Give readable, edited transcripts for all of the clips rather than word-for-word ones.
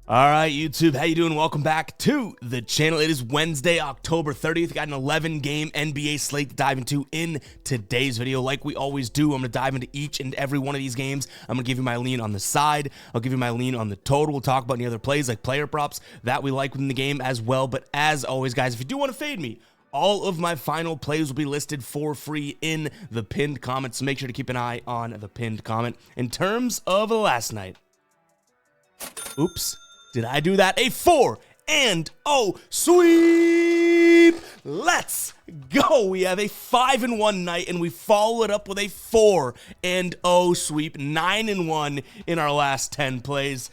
All right, YouTube, how you doing? Welcome back to the channel. It is Wednesday, October 30th. Got an 11-game NBA slate to dive into in today's video. Like we always do, I'm going to dive into each and every one of these games. I'm going to give you my lean on the side. I'll give you my lean on the total. We'll talk about any other plays like player props that we like within the game as well. But as always, guys, if you do want to fade me, all of my final plays will be listed for free in the pinned comment, so make sure to keep an eye on the pinned comment. In terms of last night, oops. Did I do that? A 4-0 sweep. Let's go. We have a 5-1 night, and we follow it up with a 4-0 sweep. 9-1 in our last 10 plays.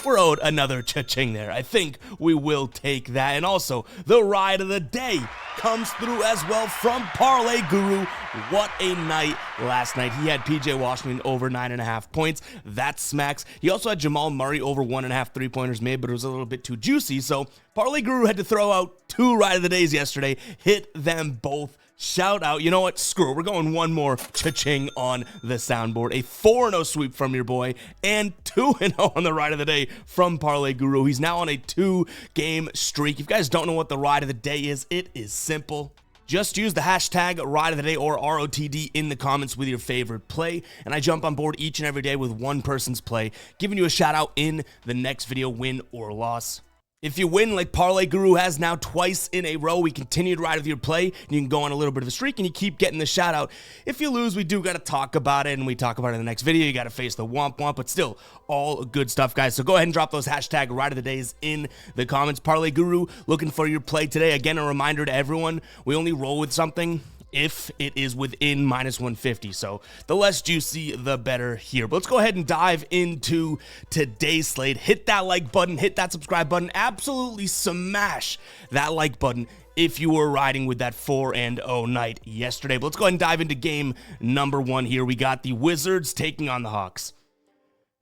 We're owed another cha-ching there. I think we will take that. And also, the ride of the day comes through as well from Parlay Guru. What a night last night. He had PJ Washington over 9.5 points. That smacks. He also had Jamal Murray over 1.5 3-pointers made, but it was a little bit too juicy. So Parlay Guru had to throw out 2 ride of the days yesterday. Hit them both. Shout out. You know what? Screw it. We're going one more cha-ching on the soundboard. A 4-0 sweep from your boy and 2-0 on the ride of the day from Parlay Guru. He's now on a 2-game streak. If you guys don't know what the ride of the day is, it is simple. Just use the hashtag ride of the day or ROTD in the comments with your favorite play, and I jump on board each and every day with one person's play, giving you a shout out in the next video, win or loss. If you win like Parlay Guru has now twice in a row, we continue to ride with your play, and you can go on a little bit of a streak, and you keep getting the shout out. If you lose, we do got to talk about it, and we talk about it in the next video. You got to face the womp womp, but still, all good stuff, guys. So go ahead and drop those hashtag ride of the days in the comments. Parlay Guru, looking for your play today. Again, a reminder to everyone, we only roll with something if it is within -150, so the less juicy, the better here. But let's go ahead and dive into today's slate. Hit that like button, hit that subscribe button, absolutely smash that like button if you were riding with that 4-0 night yesterday. But let's go ahead and dive into game number 1 here. We got the Wizards taking on the Hawks.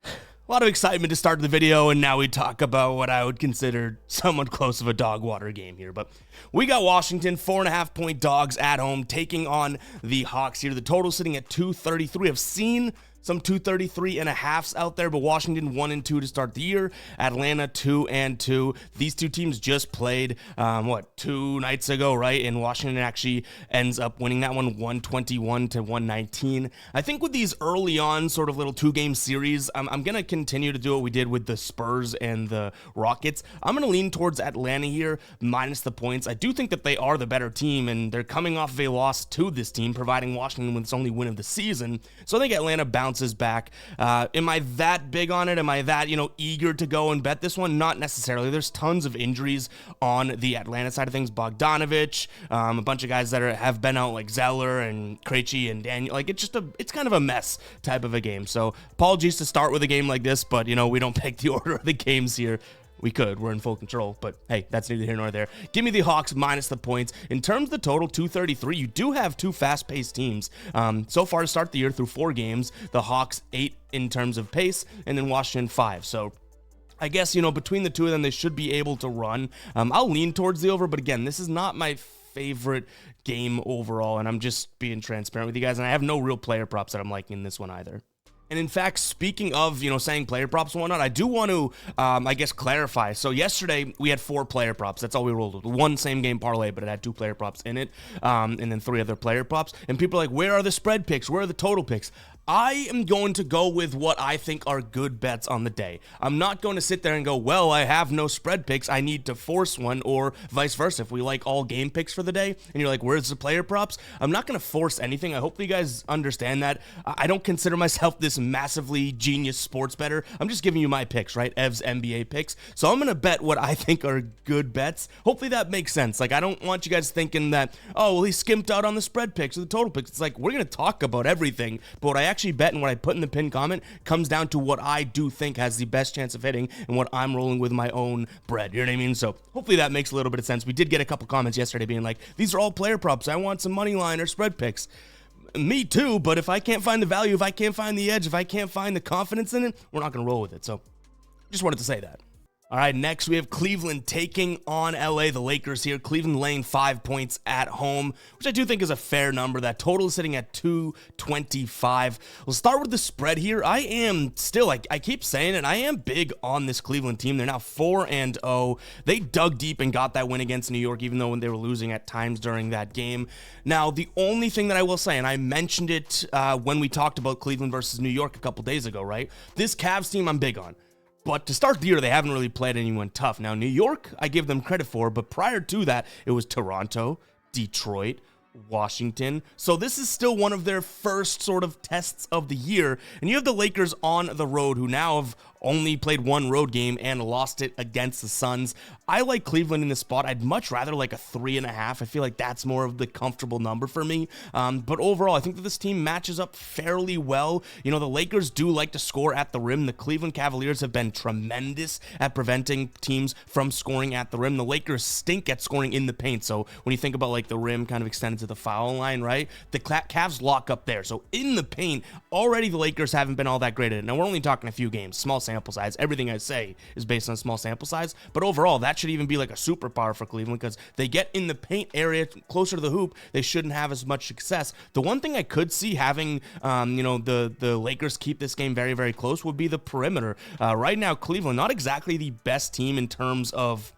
A lot of excitement to start the video, and now we talk about what I would consider somewhat close of a dog water game here. But we got Washington, 4.5-point dogs at home, taking on the Hawks here. The total sitting at 233. I've seen some 233.5s out there, but Washington 1-2 to start the year. Atlanta 2-2. These two teams just played, 2 nights ago, right? And Washington actually ends up winning that one 121 to 119. I think with these early on sort of little 2-game series, I'm going to continue to do what we did with the Spurs and the Rockets. I'm going to lean towards Atlanta here, minus the points. I do think that they are the better team, and they're coming off of a loss to this team, providing Washington with its only win of the season. So I think Atlanta bounces back. Am I that big on it? Am I that, eager to go and bet this one? Not necessarily. There's tons of injuries on the Atlanta side of things. Bogdanovich, a bunch of guys that have been out like Zeller and Krejci and Daniel. Like it's kind of a mess type of a game. So apologies to start with a game like this, but we don't pick the order of the games here. We could. We're in full control, but hey, that's neither here nor there. Give me the Hawks minus the points. In terms of the total, 233, you do have 2 fast-paced teams. So far to start the year through 4 games, the Hawks 8 in terms of pace, and then Washington 5. So I guess, between the two of them, they should be able to run. I'll lean towards the over, but again, this is not my favorite game overall, and I'm just being transparent with you guys, and I have no real player props that I'm liking in this one either. And in fact, speaking of, saying player props and whatnot, I do want to, clarify. So yesterday, we had 4 player props. That's all we rolled with. 1 same-game parlay, but it had 2 player props in it, and then 3 other player props. And people are like, where are the spread picks? Where are the total picks? I am going to go with what I think are good bets on the day. I'm not going to sit there and go, well, I have no spread picks, I need to force one, or vice versa. If we like all game picks for the day, and you're like, where's the player props? I'm not going to force anything. I hope you guys understand that. I don't consider myself this massively genius sports bettor. I'm just giving you my picks, right? Ev's NBA picks. So I'm going to bet what I think are good bets. Hopefully that makes sense. Like, I don't want you guys thinking that, oh, well, he skimped out on the spread picks or the total picks. It's like, we're going to talk about everything, but what I actually bet and what I put in the pinned comment comes down to what I do think has the best chance of hitting and what I'm rolling with my own bread. You know what I mean? So hopefully that makes a little bit of sense. We did get a couple comments yesterday being like, these are all player props. I want some money line or spread picks. Me too, but if I can't find the value, if I can't find the edge, if I can't find the confidence in it, we're not going to roll with it. So just wanted to say that. All right, next we have Cleveland taking on LA, the Lakers here. Cleveland laying 5 points at home, which I do think is a fair number. That total is sitting at 225. We'll start with the spread here. I am still, I keep saying it, I am big on this Cleveland team. They're now 4-0. They dug deep and got that win against New York, even though when they were losing at times during that game. Now, the only thing that I will say, and I mentioned it when we talked about Cleveland versus New York a couple days ago, right? This Cavs team I'm big on. But to start the year, they haven't really played anyone tough. Now, New York, I give them credit for, but prior to that, it was Toronto, Detroit, Washington. So this is still one of their first sort of tests of the year. And you have the Lakers on the road, who now have only played one road game and lost it against the Suns. I like Cleveland in this spot. I'd much rather like a 3.5. I feel like that's more of the comfortable number for me. But overall, I think that this team matches up fairly well. You know, the Lakers do like to score at the rim. The Cleveland Cavaliers have been tremendous at preventing teams from scoring at the rim. The Lakers stink at scoring in the paint. So when you think about like the rim kind of extended to the foul line, right? The Cavs lock up there. So in the paint, already the Lakers haven't been all that great at it. Now we're only talking a few games, small sample size. Everything I say is based on a small sample size, but overall that should even be like a superpower for Cleveland, because they get in the paint area closer to the hoop, they shouldn't have as much success. The one thing I could see having the Lakers keep this game very, very close would be the perimeter. Right now, Cleveland, not exactly the best team in terms of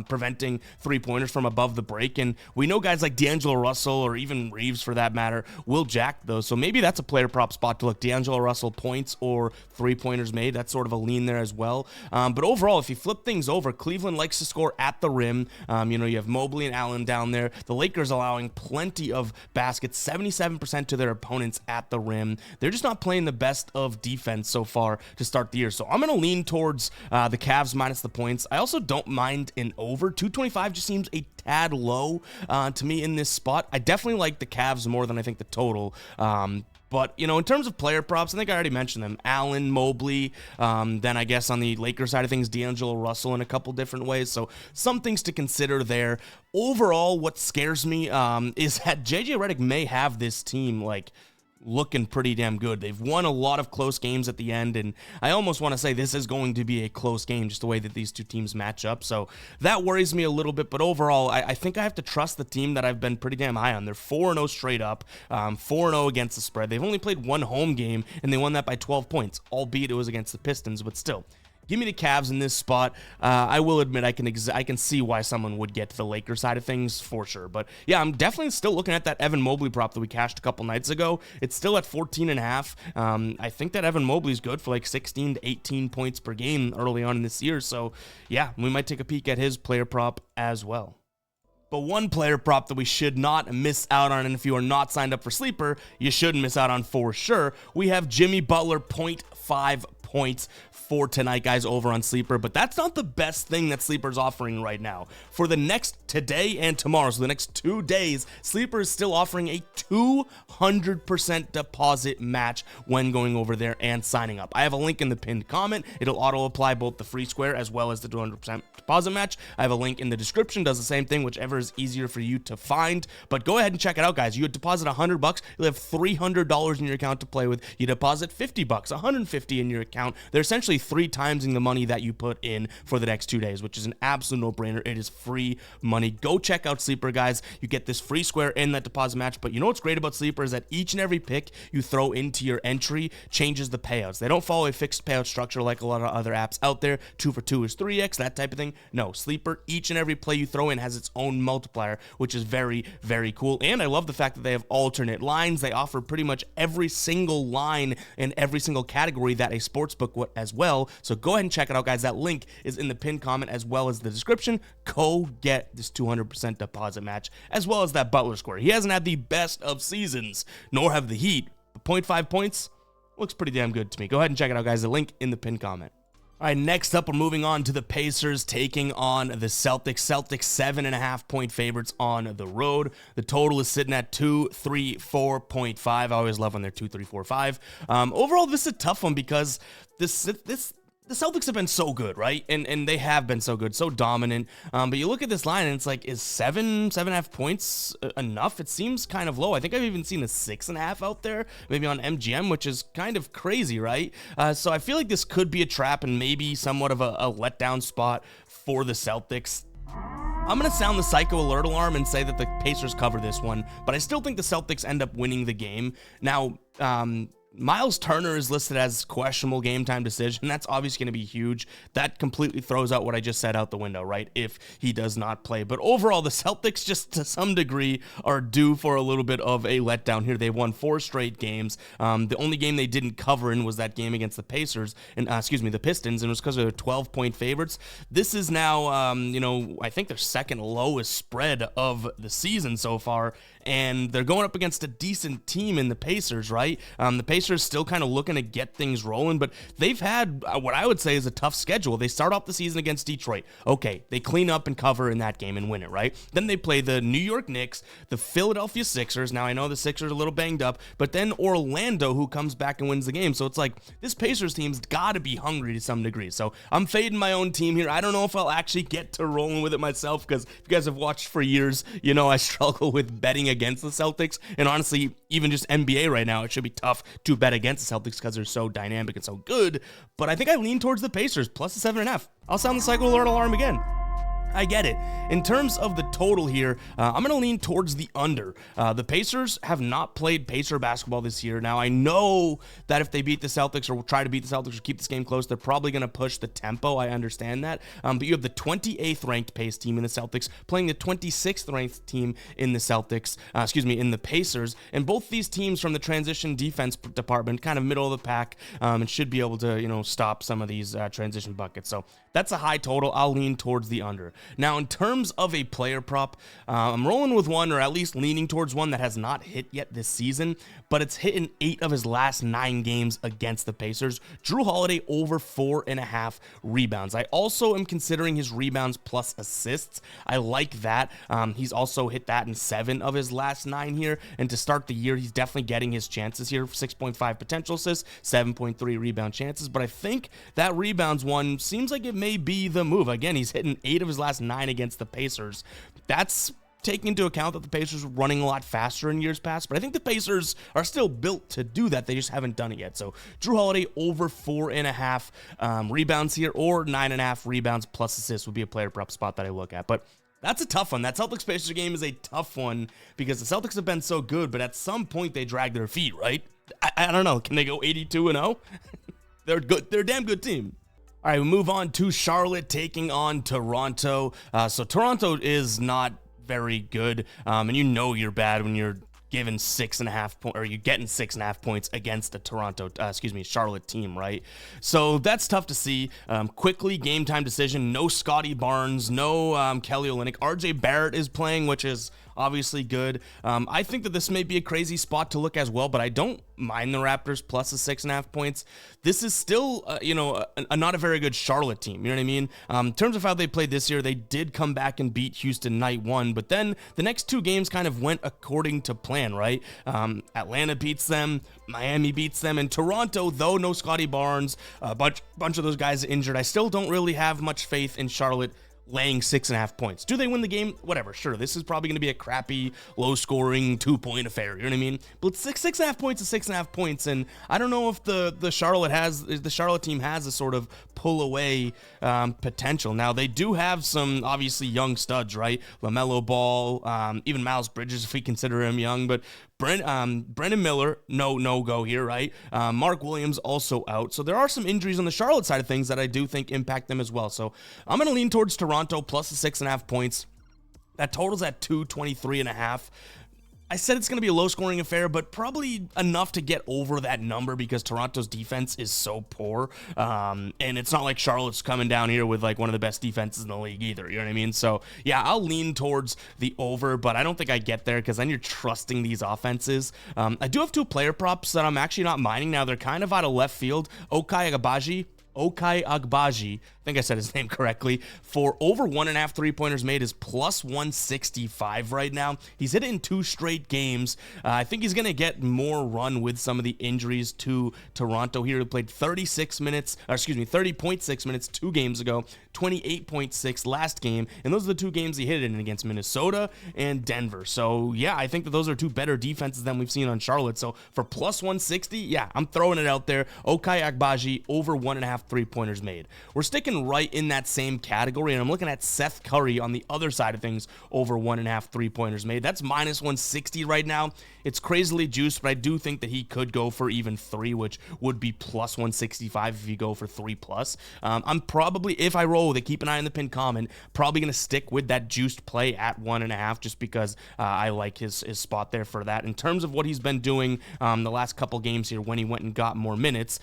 preventing three-pointers from above the break, and we know guys like D'Angelo Russell, or even Reeves for that matter, will jack those, so maybe that's a player prop spot to look. D'Angelo Russell points or three-pointers made, that's sort of a lean there as well. But overall, if you flip things over, Cleveland likes to score at the rim. You have Mobley and Allen down there. The Lakers allowing plenty of baskets, 77% to their opponents at the rim. They're just not playing the best of defense so far to start the year, so I'm going to lean towards the Cavs minus the points. I also don't mind an over. 225 just seems a tad low to me in this spot. I definitely like the Cavs more than I think the total. But, in terms of player props, I think I already mentioned them. Allen, Mobley, then I guess on the Lakers side of things, D'Angelo Russell in a couple different ways. So some things to consider there. Overall, what scares me is that JJ Redick may have this team, looking pretty damn good. They've won a lot of close games at the end, and I almost want to say this is going to be a close game, just the way that these two teams match up. So that worries me a little bit, but overall, I think I have to trust the team that I've been pretty damn high on. They're 4-0 straight up, 4-0 against the spread. They've only played one home game, and they won that by 12 points, albeit it was against the Pistons, but still. Give me the Cavs in this spot. I will admit I can see why someone would get to the Lakers side of things for sure. But yeah, I'm definitely still looking at that Evan Mobley prop that we cashed a couple nights ago. It's still at 14.5. I think that Evan Mobley's good for 16 to 18 points per game early on in this year. So yeah, we might take a peek at his player prop as well. But one player prop that we should not miss out on, and if you are not signed up for Sleeper, you shouldn't miss out on for sure. We have Jimmy Butler 0.5 points for tonight, guys, over on Sleeper, but that's not the best thing that Sleeper's offering right now. For the next today and tomorrow, so the next 2 days, Sleeper is still offering a 200% deposit match when going over there and signing up. I have a link in the pinned comment. It'll auto apply both the free square as well as the 200% deposit match. I have a link in the description, does the same thing, whichever is easier for you to find. But go ahead and check it out, guys. You deposit $100, you'll have $300 in your account to play with. You deposit $50, $150 in your account. They're essentially 3 timesing the money that you put in for the next 2 days, which is an absolute no-brainer. It is free money. Go check out Sleeper, guys. You get this free square in that deposit match, but you know what's great about Sleeper is that each and every pick you throw into your entry changes the payouts. They don't follow a fixed payout structure like a lot of other apps out there. 2 for 2 is 3x, that type of thing. No, Sleeper, each and every play you throw in has its own multiplier, which is very, very cool. And I love the fact that they have alternate lines. They offer pretty much every single line in every single category that a sportsbook would as well. So go ahead and check it out, guys. That link is in the pinned comment as well as the description. Go get this 200% deposit match as well as that Butler score. He hasn't had the best of seasons, nor have the Heat. But 0.5 points looks pretty damn good to me. Go ahead and check it out, guys. The link in the pinned comment. All right, next up, we're moving on to the Pacers taking on the Celtics. Celtics 7.5 point favorites on the road. The total is sitting at 234.5. I always love when they're 2, 3, 4, 5. Overall, this is a tough one because this the Celtics have been so good, right? And they have been so good, so dominant. But you look at this line and it's like, is 7.5 points enough? It seems kind of low. I think I've even seen a 6.5 out there, maybe on MGM, which is kind of crazy, right? So I feel like this could be a trap and maybe somewhat of a letdown spot for the Celtics. I'm going to sound the psycho alert alarm and say that the Pacers cover this one, but I still think the Celtics end up winning the game. Now, Miles Turner is listed as questionable game time decision. That's obviously going to be huge. That completely throws out what I just said out the window, right? If he does not play. But overall, the Celtics just to some degree are due for a little bit of a letdown here. They won 4 straight games. The only game they didn't cover in was that game against the Pacers, and the Pistons, and it was because they were 12-point favorites. This is now, I think their second lowest spread of the season so far, and they're going up against a decent team in the Pacers, right? The Pacers still kind of looking to get things rolling, but they've had what I would say is a tough schedule. They start off the season against Detroit. Okay, they clean up and cover in that game and win it, right? Then they play the New York Knicks, the Philadelphia Sixers. Now, I know the Sixers are a little banged up, but then Orlando, who comes back and wins the game. So it's like this Pacers team's got to be hungry to some degree. So I'm fading my own team here. I don't know if I'll actually get to rolling with it myself, because if you guys have watched for years, you know I struggle with betting against the Celtics. And honestly, even just NBA right now, it should be tough to bet against the Celtics because they're so dynamic and so good. But I think I lean towards the Pacers plus the 7.5. I'll sound the cycle alert alarm again. I get it. In terms of the total here, I'm going to lean towards the under. The Pacers have not played Pacer basketball this year. Now, I know that if they beat the Celtics or try to beat the Celtics or keep this game close, they're probably going to push the tempo. I understand that. But you have the 28th ranked pace team in the Celtics playing the 26th ranked team in the Celtics, in the Pacers. And both these teams from the transition defense department, kind of middle of the pack, and should be able to, stop some of these transition buckets. So that's a high total. I'll lean towards the under. Now, in terms of a player prop, I'm rolling with one, or at least leaning towards one that has not hit yet this season, but it's hit in 8 of his last 9 games against the Pacers. Jrue Holiday over 4.5 rebounds. I also am considering his rebounds plus assists. I like that. He's also hit that in 7 of his last 9 here, and to start the year, he's definitely getting his chances here. 6.5 potential assists, 7.3 rebound chances, but I think that rebounds one seems like it may be the move. Again, he's hitting 8 of his last 9 against the Pacers. That's taking into account that the Pacers were running a lot faster in years past, but I think the Pacers are still built to do that. They just haven't done it yet. So Jrue Holiday over 4.5 rebounds here, or 9.5 rebounds plus assists would be a player prop spot that I look at. But that's a tough one. That Celtics Pacers game is a tough one because the Celtics have been so good, but at some point they drag their feet, right? I don't know. Can they go 82-0? They're good. They're a damn good team. All right, we move on to Charlotte taking on Toronto. So Toronto is not very good, and you're bad when you're given 6.5 points, or you're getting 6.5 points against a Charlotte team, right? So that's tough to see. Quickly, game time decision. No Scotty Barnes, no Kelly Olynyk. RJ Barrett is playing, which is obviously good. I think that this may be a crazy spot to look as well, but I don't mind the Raptors plus the 6.5 points. This is still, not a very good Charlotte team. You know what I mean? In terms of how they played this year, they did come back and beat Houston night 1, but then the next 2 games kind of went according to plan, right? Atlanta beats them, Miami beats them, and Toronto, though no Scotty Barnes, a bunch of those guys injured, I still don't really have much faith in Charlotte laying 6.5 points. Do they win the game? Whatever, sure. This is probably going to be a crappy, low-scoring, 2-point affair. You know what I mean? But 6.5 points is 6.5 points, and I don't know if the Charlotte team has a sort of pull-away potential. Now, they do have some, obviously, young studs, right? LaMelo Ball, even Miles Bridges, if we consider him young, but Brendan Miller, no-go here, right? Mark Williams also out. So there are some injuries on the Charlotte side of things that I do think impact them as well. So I'm going to lean towards Toronto plus the 6.5 points. That totals at 223.5. I said it's going to be a low-scoring affair, but probably enough to get over that number because Toronto's defense is so poor. And it's not like Charlotte's coming down here with like one of the best defenses in the league either. You know what I mean? So yeah, I'll lean towards the over, but I don't think I get there because then you're trusting these offenses. I do have 2 player props that I'm actually not minding now. They're kind of out of left field. Ochai Agbaji think I said his name correctly, for over 1.5 3-pointers made is plus 165 right now. He's hit it in 2 straight games. I think he's going to get more run with some of the injuries to Toronto here. He played 30.6 minutes 2 games ago, 28.6 last game, and those are the 2 games he hit it in against Minnesota and Denver. So yeah, I think that those are 2 better defenses than we've seen on Charlotte. So for plus 160, yeah, I'm throwing it out there. Okay Agbaji over 1.5 3-pointers made. We're sticking right in that same category, and I'm looking at Seth Curry on the other side of things over 1.5 3-pointers made. That's minus 160 right now. It's crazily juiced, but I do think that he could go for even 3, which would be plus 165 if you go for 3+. I'm probably, if I roll with it, keep an eye on the pinned comment, probably going to stick with that juiced play at 1.5 just because I like his spot there for that. In terms of what he's been doing the last couple games here when he went and got more minutes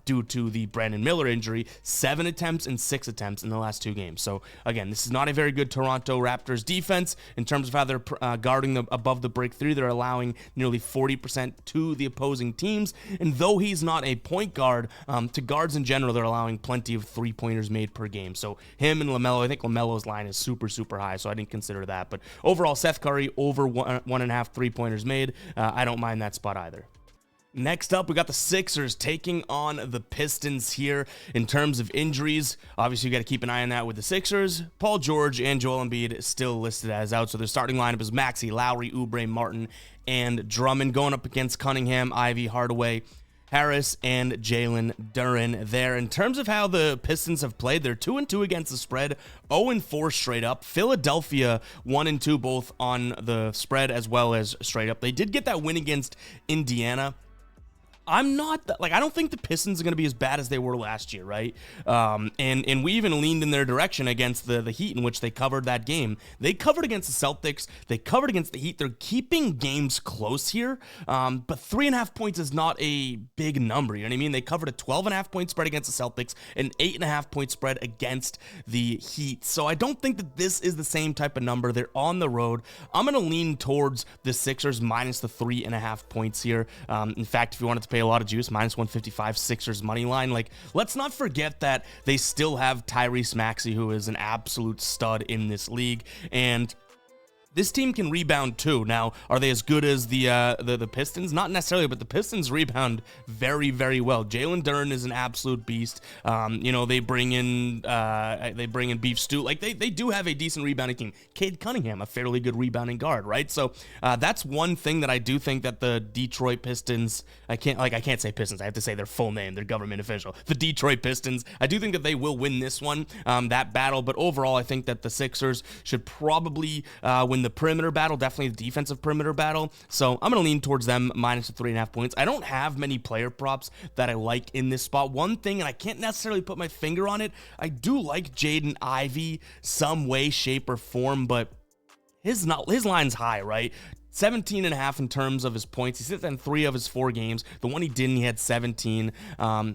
due to the Brandon Miller injury, 7 attempts and 6 attempts in the last 2 games. So again, this is not a very good Toronto Raptors defense in terms of how they're guarding above the break 3. They're allowing nearly 40% to the opposing teams, and though he's not a point guard, to guards in general, they're allowing plenty of 3-pointers made per game. So him and LaMelo, I think LaMelo's line is super high, so I didn't consider that. But overall, Seth Curry over 1.5 3-pointers made. I don't mind that spot either. Next up, we got the Sixers taking on the Pistons here. In terms of injuries, obviously you got to keep an eye on that with the Sixers. Paul George and Joel Embiid still listed as out, so their starting lineup is Maxey, Lowry, Oubre, Martin, and Drummond going up against Cunningham, Ivy, Hardaway, Harris, and Jalen Duren there. In terms of how the Pistons have played, they're 2-2 against the spread, 0-4 straight up. Philadelphia 1-2 both on the spread as well as straight up. They did get that win against Indiana. I'm not I don't think the Pistons are going to be as bad as they were last year, right? And we even leaned in their direction against the Heat, in which they covered that game. They covered against the Celtics. They covered against the Heat. They're keeping games close here, but 3.5 points is not a big number. You know what I mean? They covered a 12.5 point spread against the Celtics, an 8.5 point spread against the Heat. So I don't think that this is the same type of number. They're on the road. I'm going to lean towards the Sixers minus the 3.5 points here. In fact, if you wanted to pay a lot of juice, minus 155 Sixers money line. Like, let's not forget that they still have Tyrese Maxey, who is an absolute stud in this league, and this team can rebound too. Now, are they as good as the Pistons? Not necessarily, but the Pistons rebound very well. Jalen Duren is an absolute beast. They bring in Beef Stew. Like they do have a decent rebounding team. Cade Cunningham, a fairly good rebounding guard, right? So that's one thing that I do think that the Detroit Pistons. I can't say Pistons. I have to say their full name, their government official. The Detroit Pistons. I do think that they will win this one, that battle. But overall, I think that the Sixers should probably win the perimeter battle, definitely the defensive perimeter battle. So I'm going to lean towards them minus the 3.5 points. I don't have many player props that I like in this spot. One thing, and I can't necessarily put my finger on it, I do like Jaden Ivey some way, shape, or form, but his line's high, right? 17.5 in terms of his points. He sits in 3 of his 4 games. The one he didn't, he had 17.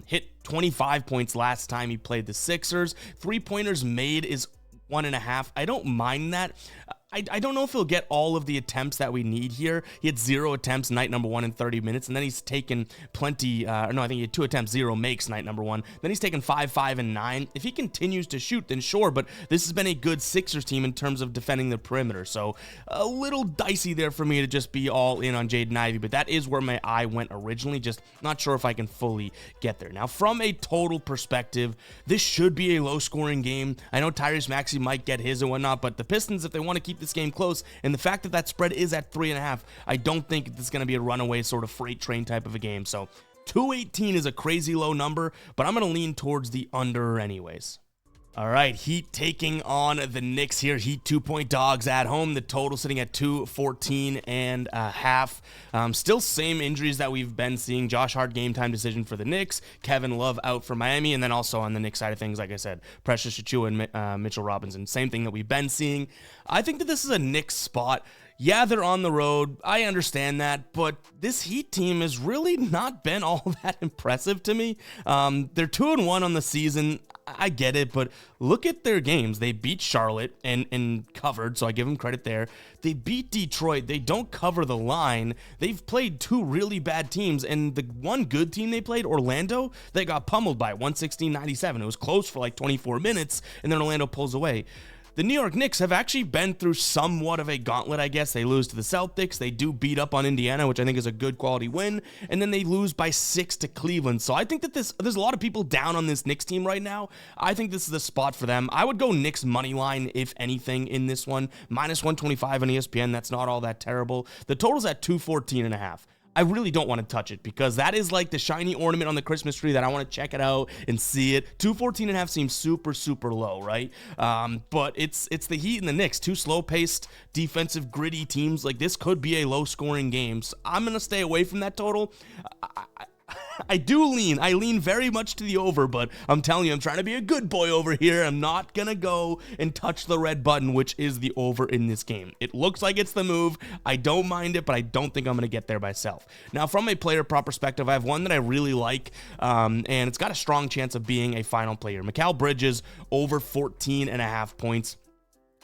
Hit 25 points last time he played the Sixers. 3-pointers made is 1.5. I don't mind that. I don't know if he'll get all of the attempts that we need here. He had 0 attempts night number 1 in 30 minutes, and then he's taken plenty. I think he had 2 attempts, 0 makes night number 1. Then he's taken 5, 5, and 9. If he continues to shoot, then sure, but this has been a good Sixers team in terms of defending the perimeter. So a little dicey there for me to just be all in on Jaden Ivey, but that is where my eye went originally. Just not sure if I can fully get there. Now, from a total perspective, this should be a low-scoring game. I know Tyrese Maxey might get his and whatnot, but the Pistons, if they want to keep this game close, and the fact that spread is at 3.5, I don't think it's going to be a runaway sort of freight train type of a game. So 218 is a crazy low number, but I'm going to lean towards the under anyways. All right, Heat taking on the Knicks here. Heat 2-point dogs at home. The total sitting at 214.5. Still same injuries that we've been seeing. Josh Hart game time decision for the Knicks. Kevin Love out for Miami. And then also on the Knicks side of things, like I said, Precious Achiuwa and Mitchell Robinson. Same thing that we've been seeing. I think that this is a Knicks spot. Yeah, they're on the road. I understand that, but this Heat team has really not been all that impressive to me. They're 2-1 on the season. I get it, but look at their games. They beat Charlotte and covered, so I give them credit there. They beat Detroit. They don't cover the line. They've played two really bad teams, and the one good team they played, Orlando, they got pummeled by 116-97. It was close for like 24 minutes, and then Orlando pulls away. The New York Knicks have actually been through somewhat of a gauntlet, I guess. They lose to the Celtics. They do beat up on Indiana, which I think is a good quality win. And then they lose by 6 to Cleveland. So I think that there's a lot of people down on this Knicks team right now. I think this is the spot for them. I would go Knicks money line, if anything, in this one. Minus 125 on ESPN. That's not all that terrible. The total's at 214.5. I really don't want to touch it because that is like the shiny ornament on the Christmas tree that I want to check it out and see it. 214.5 seems super, super low, right? But it's the Heat and the Knicks, two slow-paced, defensive, gritty teams. Like, this could be a low-scoring game. So I'm going to stay away from that total. I lean very much to the over, but I'm telling you, I'm trying to be a good boy over here. I'm not going to go and touch the red button, which is the over in this game. It looks like it's the move. I don't mind it, but I don't think I'm going to get there myself. Now, from a player prop perspective, I have one that I really like, and it's got a strong chance of being a final player. Mikal Bridges, over 14.5 points.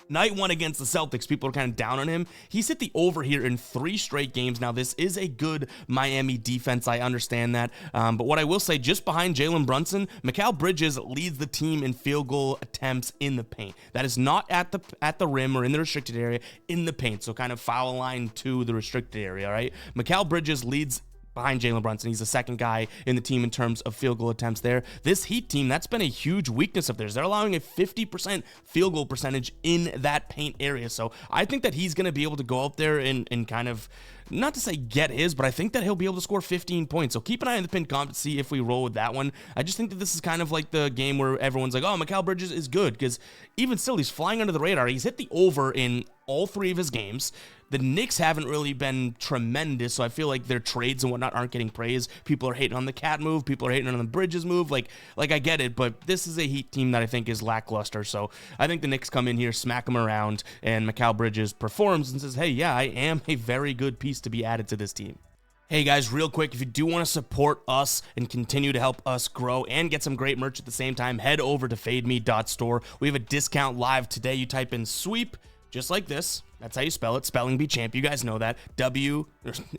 Night one against the Celtics, people are kind of down on him. He's hit the over here in 3 straight games. Now, this is a good Miami defense. I understand that. But what I will say, just behind Jalen Brunson, Mikal Bridges leads the team in field goal attempts in the paint. That is not at the rim or in the restricted area, in the paint. So kind of foul line to the restricted area, all right? Mikal Bridges leads behind Jalen Brunson. He's the second guy in the team in terms of field goal attempts there. This Heat team, that's been a huge weakness of theirs. They're allowing a 50% field goal percentage in that paint area. So I think that he's going to be able to go out there and kind of, not to say get his, but I think that he'll be able to score 15 points. So keep an eye on the pinned comment to see if we roll with that one. I just think that this is kind of like the game where everyone's like, oh, Mikal Bridges is good, because even still, he's flying under the radar. He's hit the over in all 3 of his games. The Knicks haven't really been tremendous, so I feel like their trades and whatnot aren't getting praise. People are hating on the Cat move. People are hating on the Bridges move. Like I get it, but this is a Heat team that I think is lackluster. So I think the Knicks come in here, smack them around, and Mikal Bridges performs and says, hey, yeah, I am a very good piece to be added to this team. Hey guys, real quick, if you do want to support us and continue to help us grow and get some great merch at the same time, head over to fademe.store. We have a discount live today. You type in sweep, just like this. That's how you spell it. Spelling bee champ. You guys know that.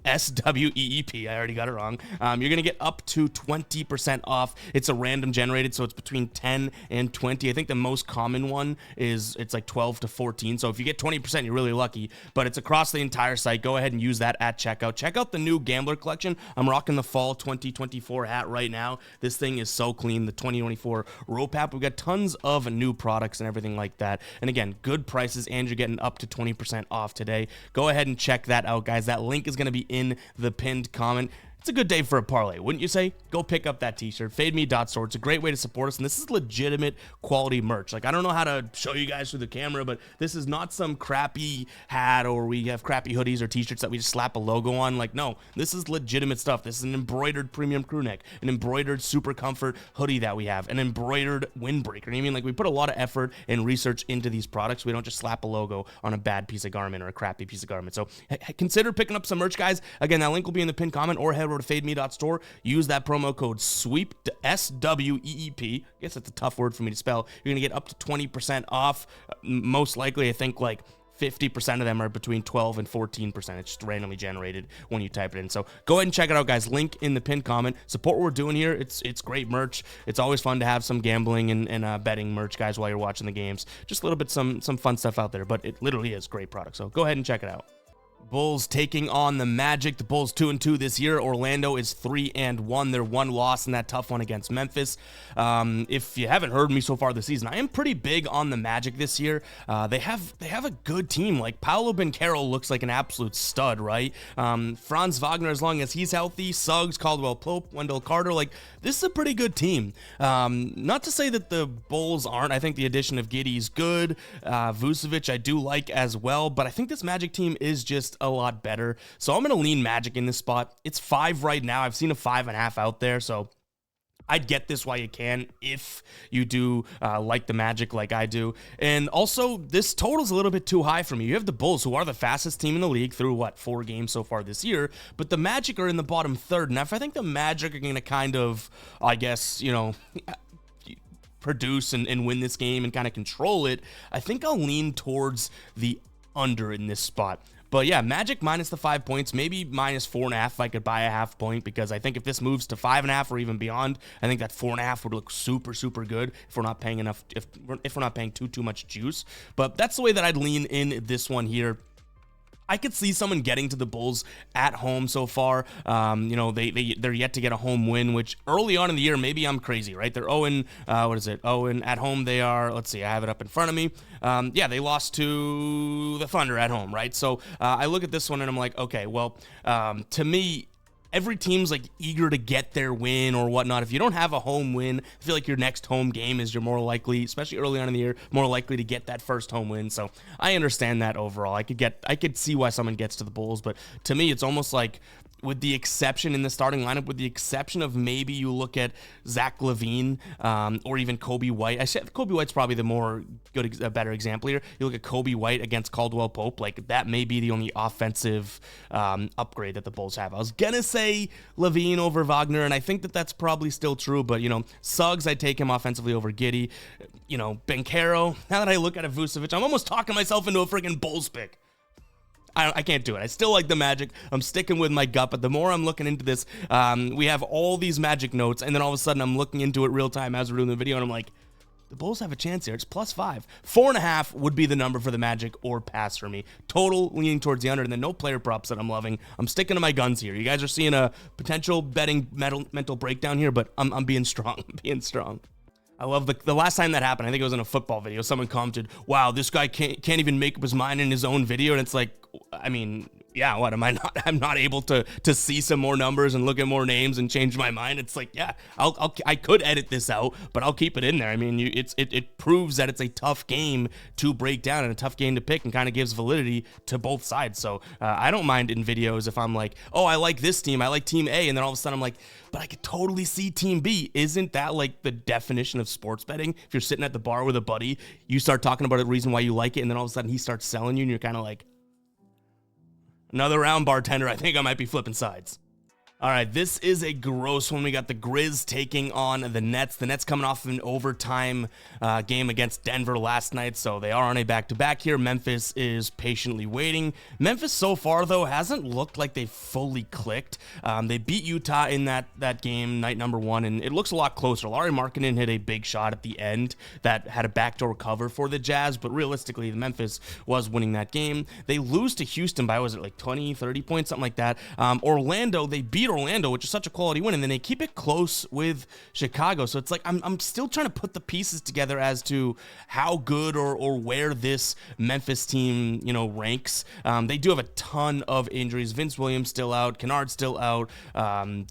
S-W-E-E-P. I already got it wrong. You're going to get up to 20% off. It's a random generated, so it's between 10 and 20. I think the most common one is it's like 12 to 14. So if you get 20%, you're really lucky. But it's across the entire site. Go ahead and use that at checkout. Check out the new Gambler collection. I'm rocking the fall 2024 hat right now. This thing is so clean. The 2024 rope app. We've got tons of new products and everything like that. And again, good prices, and you're getting up to 20% off today. Go ahead and check that out, guys. That link is going to be in the pinned comment. It's a good day for a parlay, wouldn't you say? Go pick up that t-shirt, fademe.store. It's a great way to support us, and this is legitimate quality merch. Like, I don't know how to show you guys through the camera, but this is not some crappy hat, or we have crappy hoodies or t-shirts that we just slap a logo on. Like, no, this is legitimate stuff. This is an embroidered premium crew neck, an embroidered super comfort hoodie that we have, an embroidered windbreaker. I mean, like, we put a lot of effort and research into these products. We don't just slap a logo on a bad piece of garment or a crappy piece of garment. So consider picking up some merch, guys. Again, that link will be in the pinned comment, or head over to fademe.store. Use that promo code SWEEP, S-W-E-E-P. I guess that's a tough word for me to spell. You're going to get up to 20% off. Most likely, I think like 50% of them are between 12 and 14%. It's just randomly generated when you type it in. So go ahead and check it out, guys. Link in the pinned comment. Support what we're doing here. It's great merch. It's always fun to have some gambling and betting merch, guys, while you're watching the games. Just a little bit some fun stuff out there, but it literally is great product. So go ahead and check it out. Bulls taking on the Magic. The Bulls 2-2 this year. Orlando is 3-1. They're one loss in that tough one against Memphis. If you haven't heard me so far this season, I am pretty big on the Magic this year. They have a good team. Like, Paolo Banchero looks like an absolute stud, right? Franz Wagner, as long as he's healthy. Suggs, Caldwell Pope, Wendell Carter. Like, this is a pretty good team. Not to say that the Bulls aren't. I think the addition of Giddey's good. Vucevic I do like as well, but I think this Magic team is just a lot better. So I'm going to lean Magic in this spot. It's 5 right now. I've seen a 5.5 out there, so I'd get this while you can if you do like the Magic like I do. And also, this total's a little bit too high for me. You have the Bulls, who are the fastest team in the league through, 4 games so far this year, but the Magic are in the bottom third. And if I think the Magic are going to kind of, I guess, produce and win this game and kind of control it, I think I'll lean towards the under in this spot. But yeah, Magic minus the 5 points, maybe minus 4.5 if I could buy a half point, because I think if this moves to 5.5 or even beyond, I think that 4.5 would look super, super good if we're not paying enough, if we're not paying too much juice. But that's the way that I'd lean in this one here. I could see someone getting to the Bulls at home so far. They're yet to get a home win, which early on in the year, maybe I'm crazy, right? They're 0, at home they are, let's see, I have it up in front of me. They lost to the Thunder at home, right? So I look at this one and I'm like, okay, well, to me, every team's like eager to get their win or whatnot. If you don't have a home win, I feel like your next home game is you're more likely, especially early on in the year, more likely to get that first home win. So I understand that overall. I could see why someone gets to the Bulls, but to me, it's almost like, with the exception in the starting lineup, with the exception of maybe you look at Zach LaVine or even Kobe White. I said Kobe White's probably a better example here. You look at Kobe White against Caldwell Pope, like that may be the only offensive upgrade that the Bulls have. I was gonna say LaVine over Wagner, and I think that that's probably still true, but Suggs, I'd take him offensively over Giddey. Banchero, now that I look at it, Vucevic, I'm almost talking myself into a freaking Bulls pick. I can't do it. I still like the Magic. I'm sticking with my gut, but the more I'm looking into this, we have all these Magic notes, and then all of a sudden I'm looking into it real time as we're doing the video, and I'm like, the Bulls have a chance here. It's +5. 4.5 would be the number for the Magic or pass for me. Total leaning towards the under, and then no player props that I'm loving. I'm sticking to my guns here. You guys are seeing a potential betting mental breakdown here, but I'm being strong. I'm being strong. I love the last time that happened, I think it was in a football video. Someone commented, wow, this guy can't even make up his mind in his own video. And it's like, I mean, yeah, what am I not? I'm not able to see some more numbers and look at more names and change my mind. It's like, yeah, I could edit this out, but I'll keep it in there. I mean, it proves that it's a tough game to break down and a tough game to pick, and kind of gives validity to both sides. So I don't mind in videos if I'm like, oh, I like this team, I like team A, and then all of a sudden I'm like, but I could totally see team B. Isn't that like the definition of sports betting? If you're sitting at the bar with a buddy, you start talking about a reason why you like it, and then all of a sudden he starts selling you, and you're kind of like, another round, bartender. I think I might be flipping sides. All right, this is a gross one. We got the Grizz taking on the Nets. The Nets coming off an overtime game against Denver last night, so they are on a back-to-back here. Memphis is patiently waiting. Memphis so far, though, hasn't looked like they've fully clicked. They beat Utah in that game, night number 1, and it looks a lot closer. Lauri Markkanen hit a big shot at the end that had a backdoor cover for the Jazz, but realistically, Memphis was winning that game. They lose to Houston by, was it like 20, 30 points, something like that. Orlando, they beat Orlando, which is such a quality win, and then they keep it close with Chicago. So it's like I'm still trying to put the pieces together as to how good or where this Memphis team ranks. They do have a ton of injuries. Vince Williams still out, Kennard still out,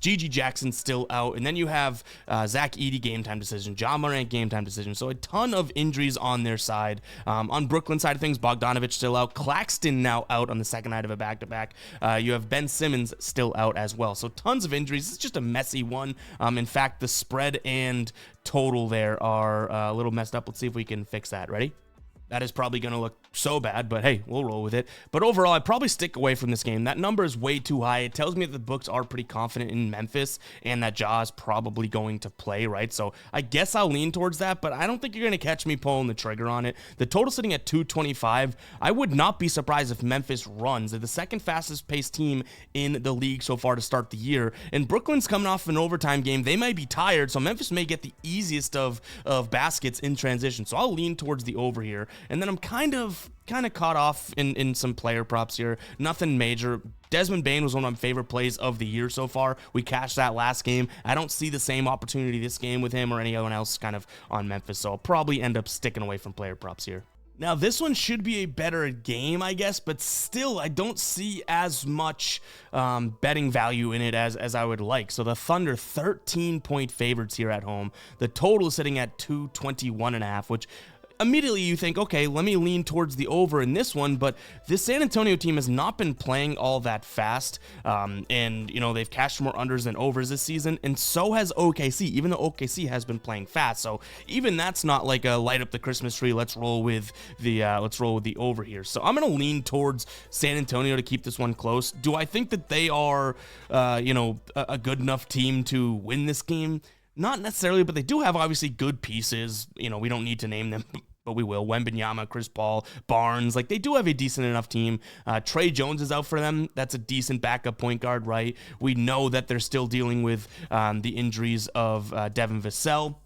Gigi Jackson still out, and then you have Zach Edey game time decision, John Morant game time decision. So a ton of injuries on their side. On Brooklyn side of things, Bogdanovich still out, Claxton now out on the second night of a back-to-back. You have Ben Simmons still out as well. So tons of injuries. It's just a messy one. In fact, the spread and total there are a little messed up. Let's see if we can fix that. Ready? That is probably going to look so bad, but hey, we'll roll with it. But overall, I'd probably stick away from this game. That number is way too high. It tells me that the books are pretty confident in Memphis and that Ja is probably going to play, right? So I guess I'll lean towards that, but I don't think you're going to catch me pulling the trigger on it. The total sitting at 225. I would not be surprised if Memphis runs. They're the second fastest paced team in the league so far to start the year. And Brooklyn's coming off an overtime game. They might be tired, so Memphis may get the easiest of baskets in transition. So I'll lean towards the over here. And then I'm kind of caught off in some player props here. Nothing major. Desmond Bane was one of my favorite plays of the year so far. We cashed that last game. I don't see the same opportunity this game with him or anyone else kind of on Memphis, so I'll probably end up sticking away from player props here. Now, this one should be a better game, I guess, but still, I don't see as much betting value in it as I would like. So the Thunder, 13-point favorites here at home. The total is sitting at 221.5, which immediately you think, okay, let me lean towards the over in this one, but this San Antonio team has not been playing all that fast, and, you know, they've cashed more unders than overs this season, and so has OKC, even though OKC has been playing fast, so even that's not like a light up the Christmas tree, let's roll with the over here. So I'm going to lean towards San Antonio to keep this one close. Do I think that they are, you know, a good enough team to win this game? Not necessarily, but they do have obviously good pieces. You know, we don't need to name them, but we will. Wembanyama, Chris Paul, Barnes, like they do have a decent enough team. Trey Jones is out for them. That's a decent backup point guard, right? We know that they're still dealing with the injuries of Devin Vassell.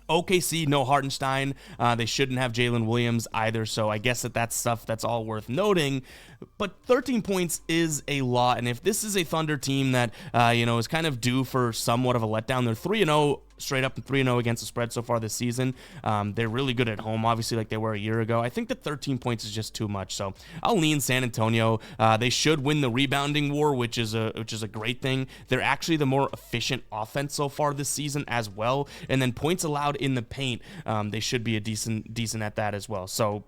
OKC, no Hartenstein. They shouldn't have Jalen Williams either, so I guess that's stuff that's all worth noting. But 13 points is a lot, and if this is a Thunder team that, you know, is kind of due for somewhat of a letdown, they're 3-0 straight up and 3-0 against the spread so far this season. They're really good at home, obviously, like they were a year ago. I think that 13 points is just too much, so I'll lean San Antonio. They should win the rebounding war, which is a great thing. They're actually the more efficient offense so far this season as well, and then points allowed in the paint, they should be a decent at that as well. So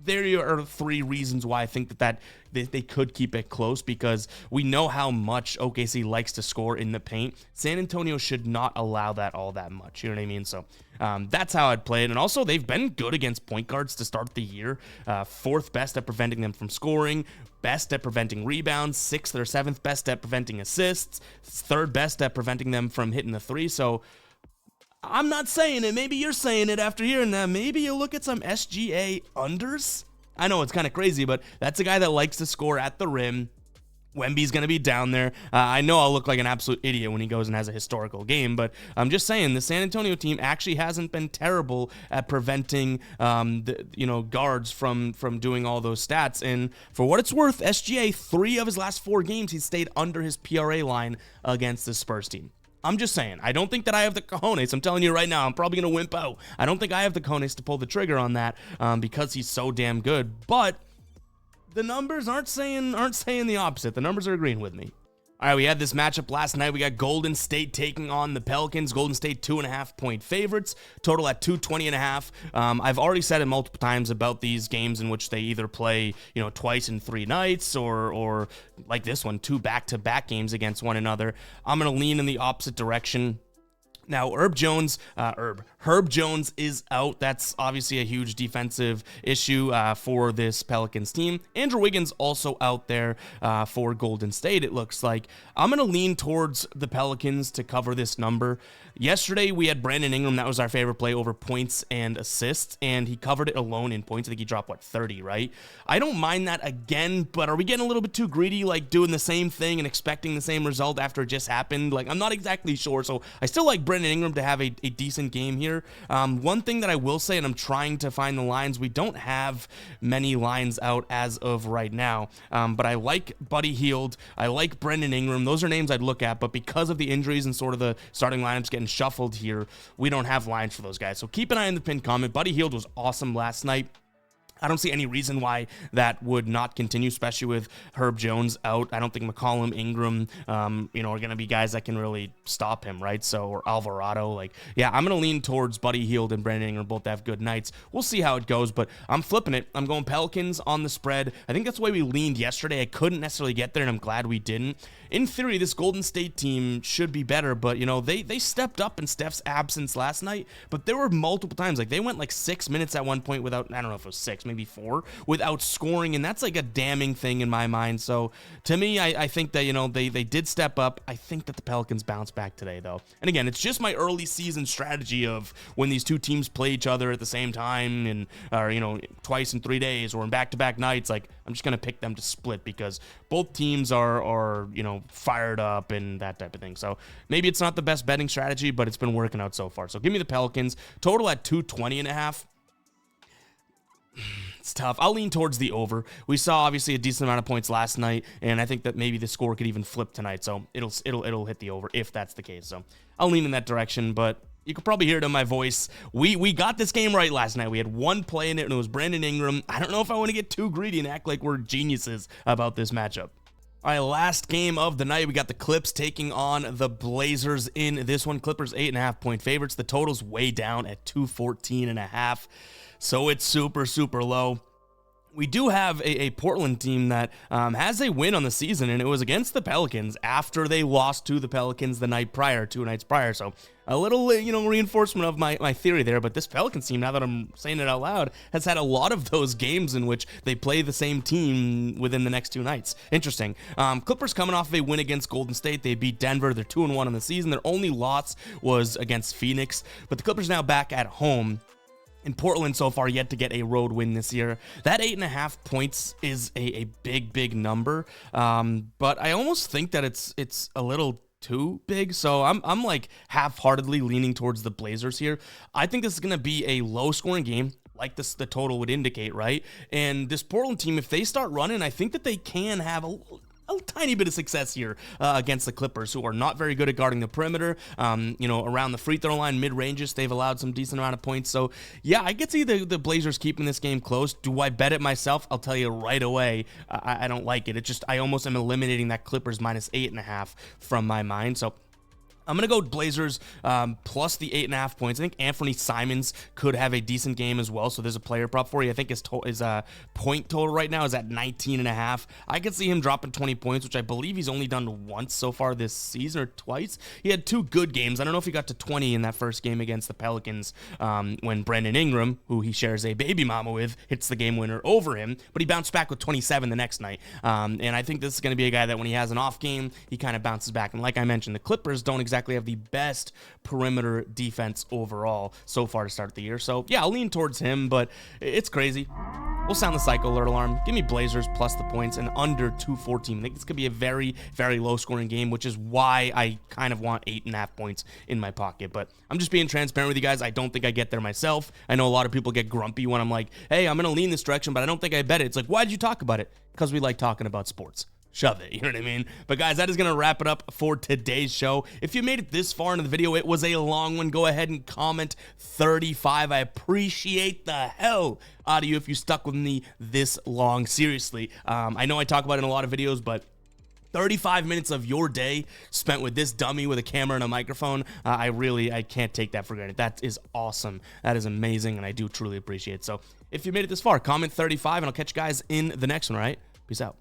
there are three reasons why I think that they could keep it close, because we know how much OKC likes to score in the paint. San Antonio should not allow that all that much. You know what I mean? So that's how I'd play it. And also, they've been good against point guards to start the year. Fourth best at preventing them from scoring, best at preventing rebounds, sixth or seventh best at preventing assists, third best at preventing them from hitting the three. So I'm not saying it. Maybe you're saying it after hearing that. Maybe you look at some SGA unders. I know it's kind of crazy, but that's a guy that likes to score at the rim. Wemby's going to be down there. I know I'll look like an absolute idiot when he goes and has a historical game, but I'm just saying the San Antonio team actually hasn't been terrible at preventing guards from doing all those stats. And for what it's worth, SGA, 3 of his last 4 games, he's stayed under his PRA line against the Spurs team. I'm just saying, I don't think that I have the cojones. I'm telling you right now, I'm probably going to wimp out. I don't think I have the cojones to pull the trigger on that because he's so damn good. But the numbers aren't saying the opposite. The numbers are agreeing with me. All right, we had this matchup last night. We got Golden State taking on the Pelicans. Golden State 2.5-point favorites, total at 220.5. I've already said it multiple times about these games in which they either play, twice in 3 nights or like this one, 2 back-to-back games against one another. I'm going to lean in the opposite direction. Now, Herb Jones is out. That's obviously a huge defensive issue for this Pelicans team. Andrew Wiggins also out there for Golden State, it looks like. I'm going to lean towards the Pelicans to cover this number. Yesterday, we had Brandon Ingram. That was our favorite play over points and assists, and he covered it alone in points. I think he dropped, 30, right? I don't mind that again, but are we getting a little bit too greedy, like doing the same thing and expecting the same result after it just happened? Like, I'm not exactly sure, so I still like Brandon Ingram to have a decent game here. One thing that I will say, and I'm trying to find the lines, we don't have many lines out as of right now, but I like Buddy Hield. I like Brandon Ingram. Those are names I'd look at, but because of the injuries and sort of the starting lineups getting shuffled here, we don't have lines for those guys. So keep an eye on the pinned comment. Buddy Hield was awesome last night. I don't see any reason why that would not continue, especially with Herb Jones out. I don't think McCollum, Ingram, are going to be guys that can really stop him, right? So, or Alvarado. I'm going to lean towards Buddy Hield and Brandon Ingram both have good nights. We'll see how it goes, but I'm flipping it. I'm going Pelicans on the spread. I think that's the way we leaned yesterday. I couldn't necessarily get there, and I'm glad we didn't. In theory, this Golden State team should be better, but, they stepped up in Steph's absence last night, but there were multiple times. They went 6 minutes at one point without, I don't know if it was 6, maybe 4, without scoring, and that's a damning thing in my mind. So to me, I think that they did step up. I think that the Pelicans bounce back today, though. And again, it's just my early season strategy of when these two teams play each other at the same time, and or twice in 3 days or in back-to-back nights. I'm just gonna pick them to split because both teams are fired up and that type of thing. So maybe it's not the best betting strategy, but it's been working out so far. So give me the Pelicans, total at 220.5. It's tough. I'll lean towards the over. We saw obviously a decent amount of points last night, and I think that maybe the score could even flip tonight. So it'll hit the over if that's the case. So I'll lean in that direction, but you could probably hear it in my voice. We got this game right last night. We had one play in it, and it was Brandon Ingram. I don't know if I want to get too greedy and act like we're geniuses about this matchup. All right, last game of the night. We got the Clips taking on the Blazers in this one. Clippers 8.5-point favorites. The total's way down at 214.5. So it's super, super low. We do have a Portland team that has a win on the season, and it was against the Pelicans after they lost to the Pelicans the night prior, 2 nights prior. So a little, reinforcement of my theory there. But this Pelicans team, now that I'm saying it out loud, has had a lot of those games in which they play the same team within the next 2 nights. Interesting. Clippers coming off of a win against Golden State. They beat Denver. They're 2-1 on the season. Their only loss was against Phoenix. But the Clippers now back at home. In Portland so far yet to get a road win this year. That 8.5 points is a big number, but I almost think that it's a little too big. So I'm like half-heartedly leaning towards the Blazers here. I think this is going to be a low-scoring game, like the total would indicate, right? And this Portland team, if they start running, I think that they can have a tiny bit of success here against the Clippers, who are not very good at guarding the perimeter. Around the free throw line, mid-ranges, they've allowed some decent amount of points. So, yeah, I could see the Blazers keeping this game close. Do I bet it myself? I'll tell you right away, I don't like it. I almost am eliminating that Clippers minus 8.5 from my mind. So I'm going to go Blazers plus the 8.5 points. I think Anthony Simons could have a decent game as well, so there's a player prop for you. I think his point total right now is at 19.5. I could see him dropping 20 points, which I believe he's only done once so far this season, or twice. He had 2 good games. I don't know if he got to 20 in that first game against the Pelicans when Brandon Ingram, who he shares a baby mama with, hits the game winner over him, but he bounced back with 27 the next night. And I think this is going to be a guy that when he has an off game, he kind of bounces back. And like I mentioned, the Clippers don't exactly have the best perimeter defense overall so far to start the year. So yeah, I'll lean towards him, but it's crazy. We'll sound the cycle alert alarm. Give me Blazers plus the points and under 214. I think this could be a very, very low scoring game, which is why I kind of want 8.5 points in my pocket. But I'm just being transparent with you guys. I don't think I get there myself. I know a lot of people get grumpy when I'm like, hey, I'm going to lean this direction, but I don't think I bet it. It's like, why'd you talk about it? Because we like talking about sports. Shove it, you know what I mean? But guys, that is going to wrap it up for today's show. If you made it this far into the video, it was a long one. Go ahead and comment 35. I appreciate the hell out of you if you stuck with me this long. Seriously, I know I talk about it in a lot of videos, but 35 minutes of your day spent with this dummy with a camera and a microphone, I can't take that for granted. That is awesome. That is amazing, and I do truly appreciate it. So if you made it this far, comment 35, and I'll catch you guys in the next one, all right? Peace out.